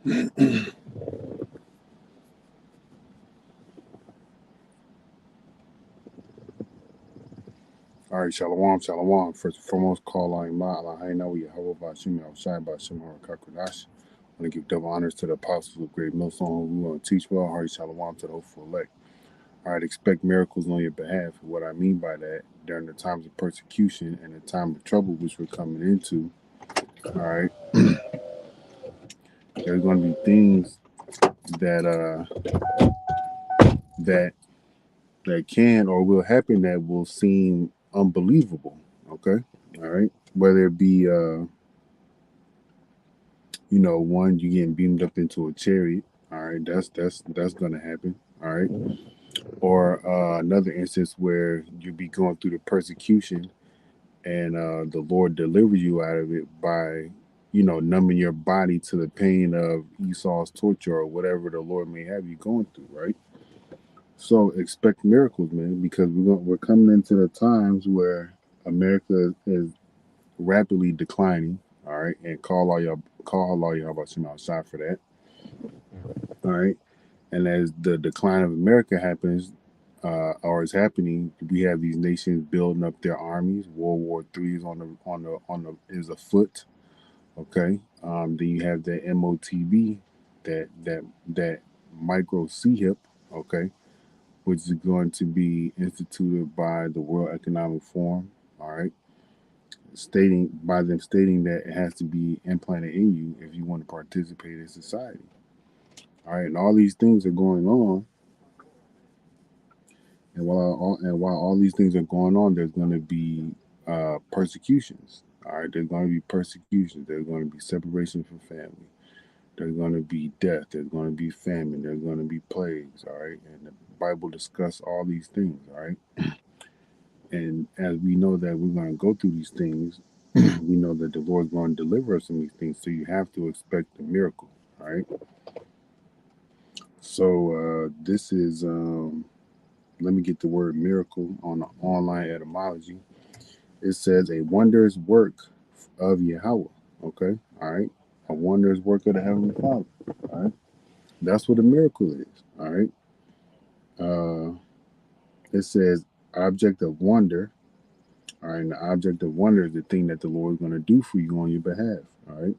All right, shalom, shalom. First and foremost, call on Imam, Hainawi, Yahweh, Bashim, Shai, Bashim, Harakakudash. I want to give double honors to the apostles of Great Millstone who we want to teach well. Hearty shalom to the hopeful elect. All right, expect miracles on your behalf. What I mean by that, during the times of persecution and the time of trouble which we're coming into, all right, there's going to be things that that that can or will happen that will seem unbelievable. Okay, all right, whether it be one, you getting beamed up into a chariot. All right, that's gonna happen. All right, or another instance where you be going through the persecution and the Lord delivers you out of it by, numbing your body to the pain of Esau's torture or whatever the Lord may have you going through. Right. So expect miracles, man, because we're coming into the times where America is rapidly declining. All right, and call Allah y'all about some outside for that. All right. And as the decline of America happens, or is happening, we have these nations building up their armies. World War III is is afoot. Okay. Then you have the MOTB, that micro CHIP. Okay, which is going to be instituted by the World Economic Forum. All right, stating that it has to be implanted in you if you want to participate in society. All right, and all these things are going on. And while all these things are going on, there's going to be persecutions. All right, there's going to be persecutions. There's going to be separation from family. There's going to be death. There's going to be famine. There's going to be plagues. All right, and the Bible discuss all these things. All right, and as we know that we're going to go through these things, we know that the Lord's going to deliver us from these things. So you have to expect a miracle. All right. So this is. Let me get the word miracle on the online etymology. It says a wondrous work of Yahweh. Okay, all right, a wondrous work of the Heavenly Father. All right, that's what a miracle is. All right, it says object of wonder. All right, and the object of wonder is the thing that the Lord is going to do for you on your behalf. All right,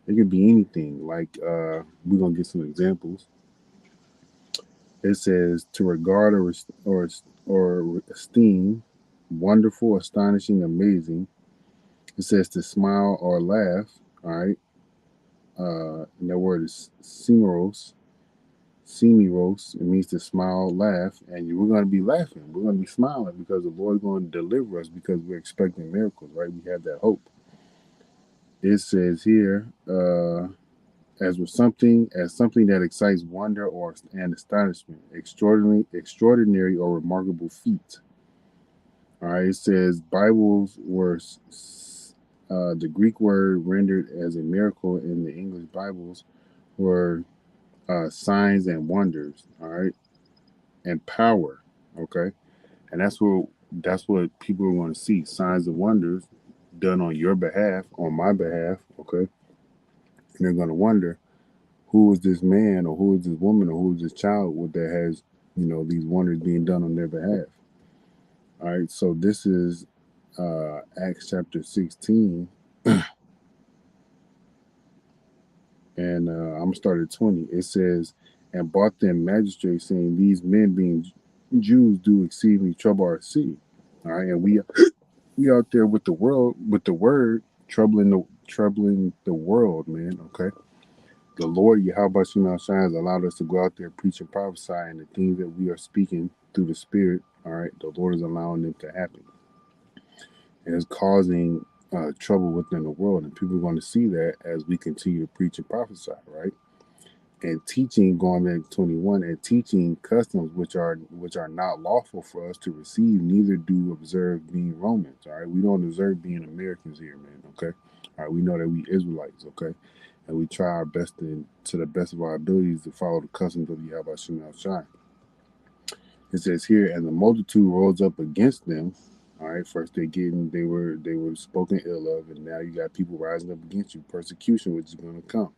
it could be anything. Like we're gonna get some examples. It says to regard or esteem, wonderful, astonishing, amazing. It says to smile or laugh. All right. And that word is simiros. Simiros. It means to smile, laugh, and we're going to be laughing. We're going to be smiling because the Lord's going to deliver us because we're expecting miracles, right? We have that hope. It says here, as something that excites wonder or and astonishment, extraordinary or remarkable feat. All right. It says Bibles were the Greek word rendered as a miracle in the English Bibles were signs and wonders, all right, and power, okay, and that's what people want to see, signs and wonders done on your behalf, on my behalf, okay, and they're going to wonder who is this man or who is this woman or who is this child that has these wonders being done on their behalf. All right, so this is Acts chapter 16. And I'm gonna start at 20. It says, and brought them magistrates, saying, these men being Jews do exceedingly trouble our city. All right, and we out there with the word troubling the world, man. Okay, the Lord Yahweh Shema Shines allowed us to go out there, preach and prophesy, and the things that we are speaking through the Spirit. All right, the Lord is allowing them to happen, and it's causing trouble within the world, and people are going to see that as we continue to preach and prophesy, right? And teaching, going back to 21, and teaching customs which are not lawful for us to receive, neither do observe being Romans. All right, we don't observe being Americans here, man. Okay, all right, we know that we Israelites. Okay, and we try our best to the best of our abilities to follow the customs of Yahweh Shem Shai. It says here, and the multitude rose up against them. All right, first they were spoken ill of, and now you got people rising up against you, persecution which is going to come.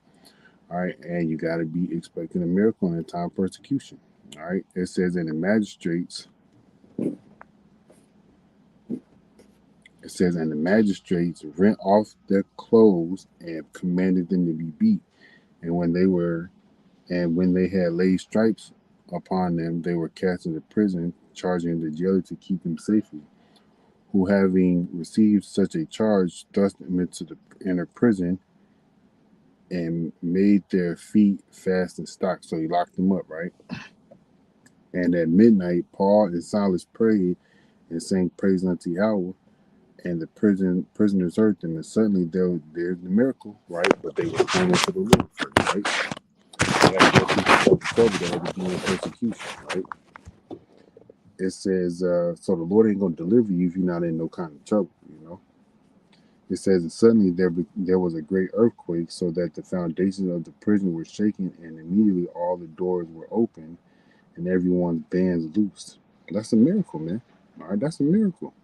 All right, and you got to be expecting a miracle in the time of persecution. All right, it says, and the magistrates, it says, and the magistrates rent off their clothes and commanded them to be beat. And when they had laid stripes upon them, they were cast into prison, charging the jailer to keep them safely. Who, having received such a charge, thrust them into the inner prison and made their feet fast in stocks. So he locked them up, right? And at midnight, Paul and Silas prayed and sang praise unto Yahweh, and the prisoners heard them. And suddenly there's the miracle, right? But they were praying to the Lord first, right? They had to go through the trouble, they had to be in persecution, right? It says, so the Lord ain't gonna deliver you if you're not in no kind of trouble, you know. It says, and suddenly there was a great earthquake, so that the foundations of the prison were shaken, and immediately all the doors were open, and everyone's bands loosed. That's a miracle, man. All right, that's a miracle.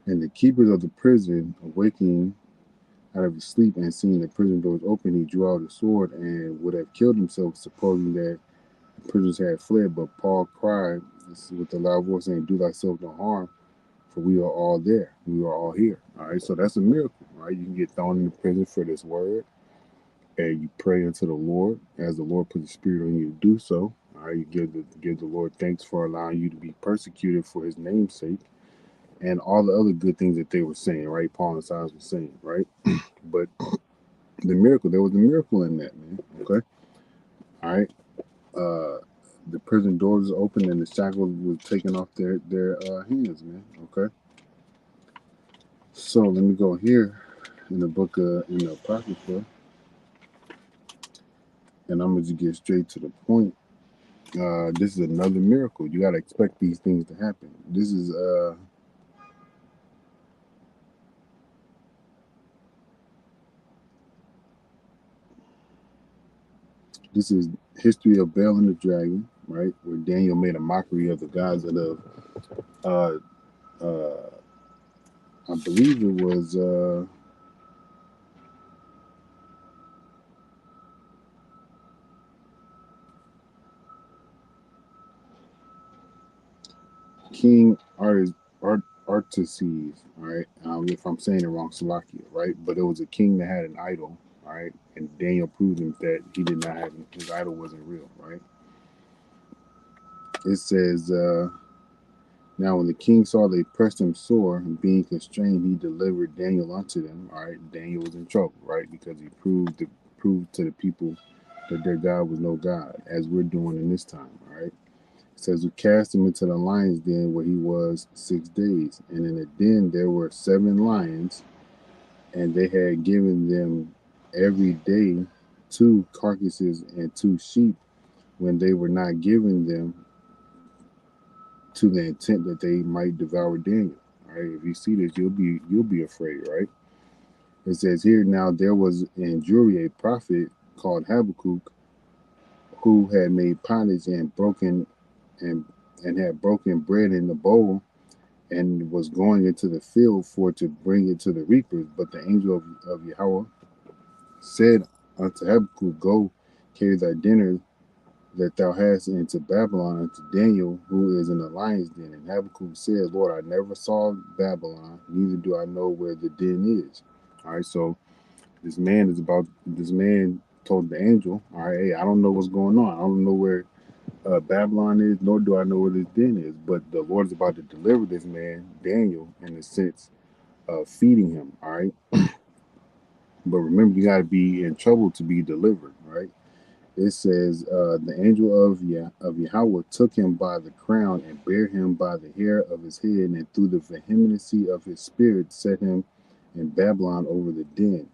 And the keepers of the prison, awaking out of his sleep and seeing the prison doors open, he drew out a sword and would have killed himself, supposing that the prisoners had fled. But Paul cried with a loud voice, saying, "Do thyself no harm, for we are all there. We are all here." All right, so that's a miracle. All right, you can get thrown into prison for this word, and you pray unto the Lord as the Lord put the Spirit on you to do so. All right, you give the Lord thanks for allowing you to be persecuted for His name's sake, and all the other good things that they were saying. Right, Paul and Silas were saying. Right, but the miracle, there was a miracle in that, man. Okay, all right. The prison doors opened and the shackles were taken off their hands, man. Okay, so let me go here in the book in the Apocrypha, and I'm gonna just get straight to the point. This is another miracle. You gotta expect these things to happen. This is history of Baal and the dragon, right? Where Daniel made a mockery of the gods of the uh, uh, I believe it was King Artaxerxes, right? If I'm saying it wrong, Salakia, right? But it was a king that had an idol, right? And Daniel proved him that he did not have his idol wasn't real, right? It says, now when the king saw they pressed him sore, and being constrained, he delivered Daniel unto them. All right, Daniel was in trouble, right? Because he proved to the people that their God was no God, as we're doing in this time, all right? It says, we cast him into the lion's den where he was 6 days. And in the den there were 7 lions, and they had given them every day 2 carcasses and 2 sheep, when they were not giving them to the intent that they might devour Daniel. All right, if you see this, you'll be afraid, right? It says here, now there was in Jewry a prophet called Habakkuk, who had made pottage and and had broken bread in the bowl, and was going into the field for to bring it to the reapers. But the angel of Yahweh said unto Habakkuk, go carry thy dinner that thou hast into Babylon unto Daniel, who is in the lion's den. And Habakkuk said, Lord, I never saw Babylon, neither do I know where the den is. All right, so this man told the angel, all right, hey, I don't know what's going on. I don't know where Babylon is, nor do I know where this den is. But the Lord is about to deliver this man, Daniel, in the sense of feeding him. All right. But remember, you got to be in trouble to be delivered. Right. It says, the angel of Yahweh took him by the crown and bare him by the hair of his head, and through the vehemency of his spirit set him in Babylon over the den.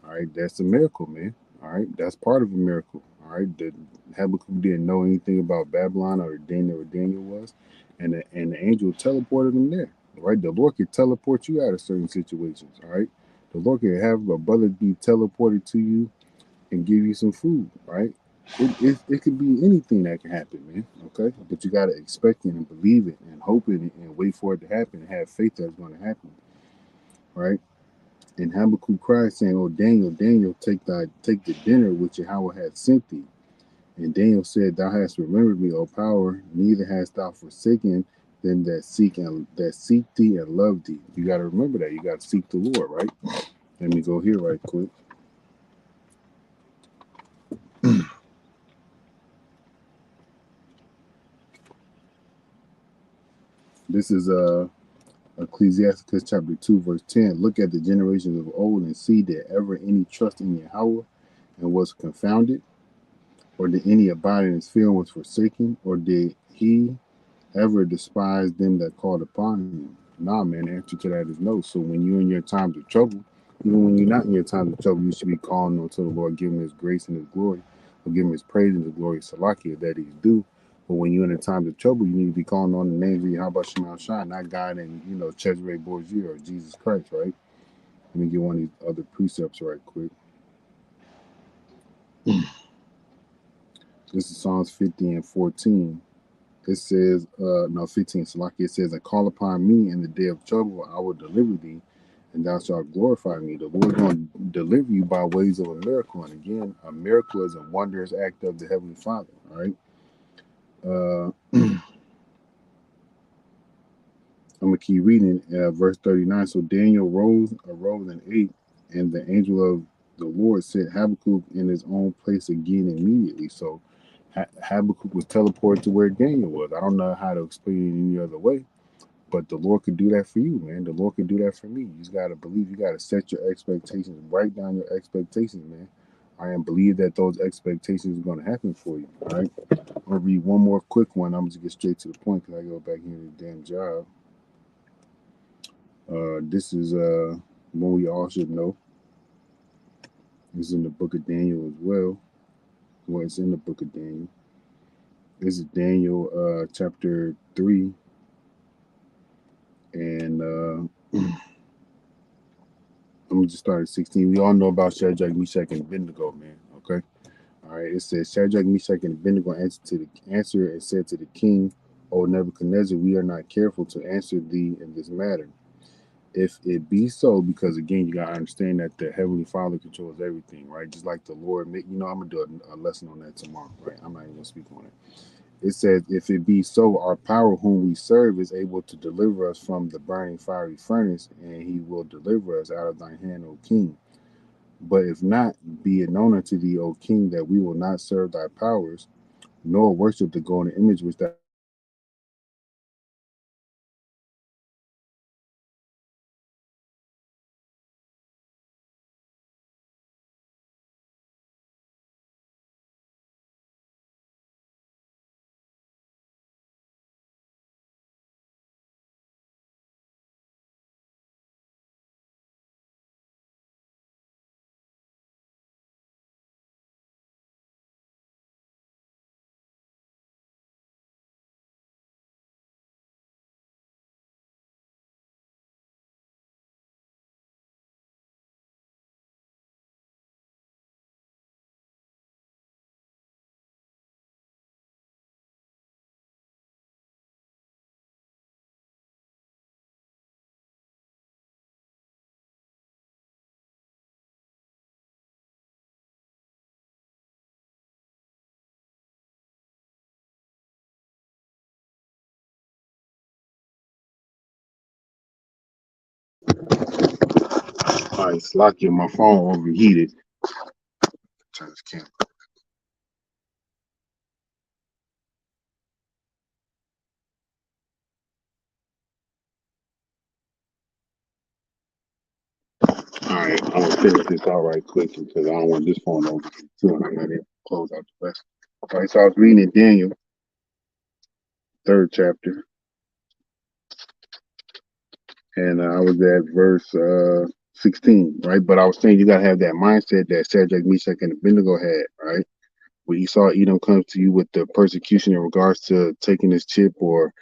All right. That's a miracle, man. All right. That's part of a miracle. All right. The Habakkuk didn't know anything about Babylon or Daniel was, and the angel teleported him there. Right. The Lord could teleport you out of certain situations. All right. The Lord could have a brother be teleported to you and give you some food. Right. It could be anything that can happen, man. Okay. But you got to expect it and believe it and hope it and wait for it to happen and have faith that it's going to happen. Right. And Habakkuk cried, saying, "O Daniel, Daniel, take the dinner which Yahweh hath sent thee." And Daniel said, "Thou hast remembered me, O power, neither hast thou forsaken them that seek thee and love thee." You got to remember that. You got to seek the Lord, right? Let me go here right quick. This is Ecclesiasticus chapter 2, verse 10. Look at the generations of old and see, did ever any trust in Yahweh and was confounded? Or did any abide in his fear and was forsaken? Or did he ever despise them that called upon him? Nah, man, the answer to that is no. So when you're in your times of trouble, even when you're not in your times of trouble, you should be calling on to the Lord, giving his grace and his glory, or giving his praise and his glory, Salakia, that he's due. But when you're in the times of trouble, you need to be calling on the names of Yahweh Shema Shai, not God and, Cesare Borgia or Jesus Christ, right? Let me get one of these other precepts right quick. This is Psalms 50 and 14. It says, no, 15, Salaki, it says, "And call upon me in the day of trouble, I will deliver thee, and thou shalt glorify me." The Lord is going to deliver you by ways of a miracle. And again, a miracle is a wondrous act of the Heavenly Father, all right? I'm going to keep reading verse 39. So Daniel arose and ate, and the angel of the Lord set Habakkuk in his own place again immediately. So Habakkuk was teleported to where Daniel was. I don't know how to explain it any other way. But the Lord could do that for you, man. The Lord could do that for me. You just got to believe. You got to set your expectations. Write down your expectations, man. All right, and believe that those expectations are going to happen for you. All right. I'm going to read one more quick one. I'm going to get straight to the point because I go back here to the damn job. This is one we all should know. This is in the book of Daniel as well. Well, it's in the book of Daniel. This is Daniel chapter 3. And I'm going to just start at 16. We all know about Shadrach, Meshach, and Abednego, man. Okay. All right. It says, Shadrach, Meshach, and Abednego answer and said to the king, "O Nebuchadnezzar, we are not careful to answer thee in this matter. If it be so," because again, you gotta understand that the Heavenly Father controls everything, right? Just like the Lord, I'm gonna do a lesson on that tomorrow, right? I'm not even gonna speak on it. It says, "If it be so, our power whom we serve is able to deliver us from the burning fiery furnace, and he will deliver us out of thine hand, O king. But if not, be it known unto thee, O king, that we will not serve thy powers, nor worship the golden image which thou All right, Slacky, my phone overheated. Turn this camera. All right, I'm gonna finish this out right quick because I don't want this phone over too, and I'm not able to close out the rest. All right, so I was reading in Daniel, third chapter, and I was at verse 16, right? But I was saying you gotta have that mindset that Shadrach, Meshach, and Abednego had, right? When Esau Edom comes to you with the persecution in regards to taking this chip or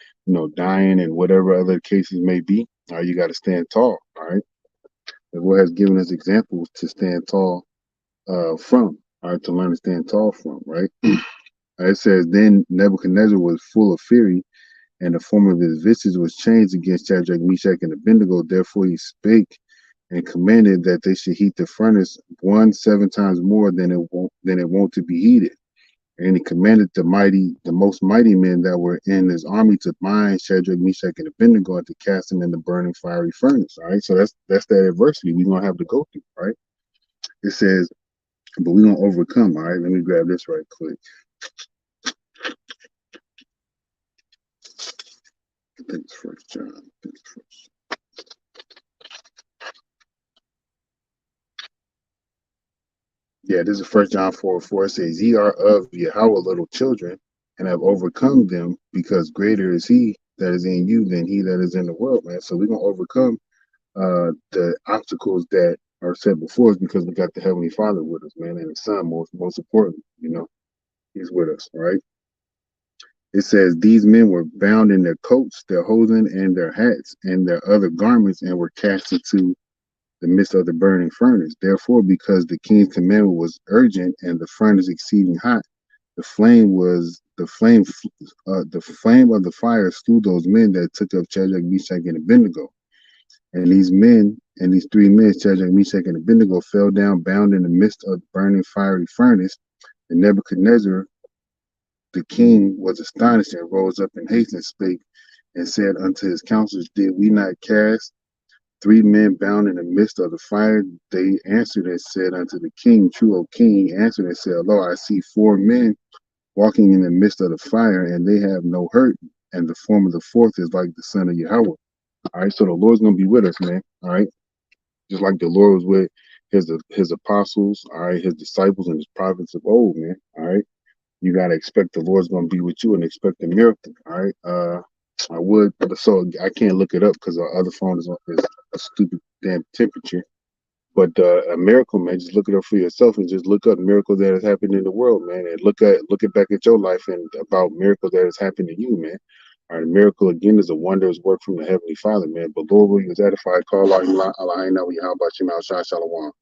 dying and whatever other cases may be, all right, you got to stand tall, all right? The Lord has given us examples to stand tall from, all right, to learn to stand tall from, right? It says, "Then Nebuchadnezzar was full of fury, and the form of his visage was changed against Shadrach, Meshach, and Abednego. Therefore he spake and commanded that they should heat the furnace 7 times more than it wont to be heated. And he commanded the most mighty men that were in his army to bind Shadrach, Meshach, and Abednego and to cast them in the burning fiery furnace. All right, so that's that adversity we're gonna have to go through. Right? It says, but we're gonna overcome. All right, let me grab this right quick. I think it's First John. Yeah, this is First John 4:4. It says, "Ye are of Yahweh little children, and have overcome them, because greater is He that is in you than he that is in the world." Man, so we're gonna overcome the obstacles that are set before us because we got the Heavenly Father with us, man, and the Son. Most important, He's with us. All right. It says these men were bound in their coats, their hosen, and their hats, and their other garments, and were cast into the midst of the burning furnace. Therefore, because the king's commandment was urgent and the furnace exceeding hot, the flame of the fire slew those men that took up Shadrach, Meshach, and Abednego. And these 3 men, Shadrach, Meshach, and Abednego, fell down bound in the midst of the burning fiery furnace. And Nebuchadnezzar, the king, was astonished and rose up in haste and spake and said unto his counselors, Did we not cast 3 men bound in the midst of the fire? They answered and said unto the king, True, O king. He answered and said, Lo, I see 4 men walking in the midst of the fire, and they have no hurt, and the form of the fourth is like the son of Yahweh. All right, so the Lord's gonna be with us, man. All right, just like the Lord was with his apostles, all right, his disciples and his prophets of old, man. All right, you gotta expect the Lord's gonna be with you and expect a miracle. All right, I can't look it up because our other phone is a stupid damn temperature. But a miracle, man, just look it up for yourself and just look up miracles that has happened in the world, man, and look it back at your life and about miracles that has happened to you, man. All right, a miracle again is a wondrous work from the Heavenly Father, man. But Lord, we was edified, call out, Allah, how about you, Shah Shalom.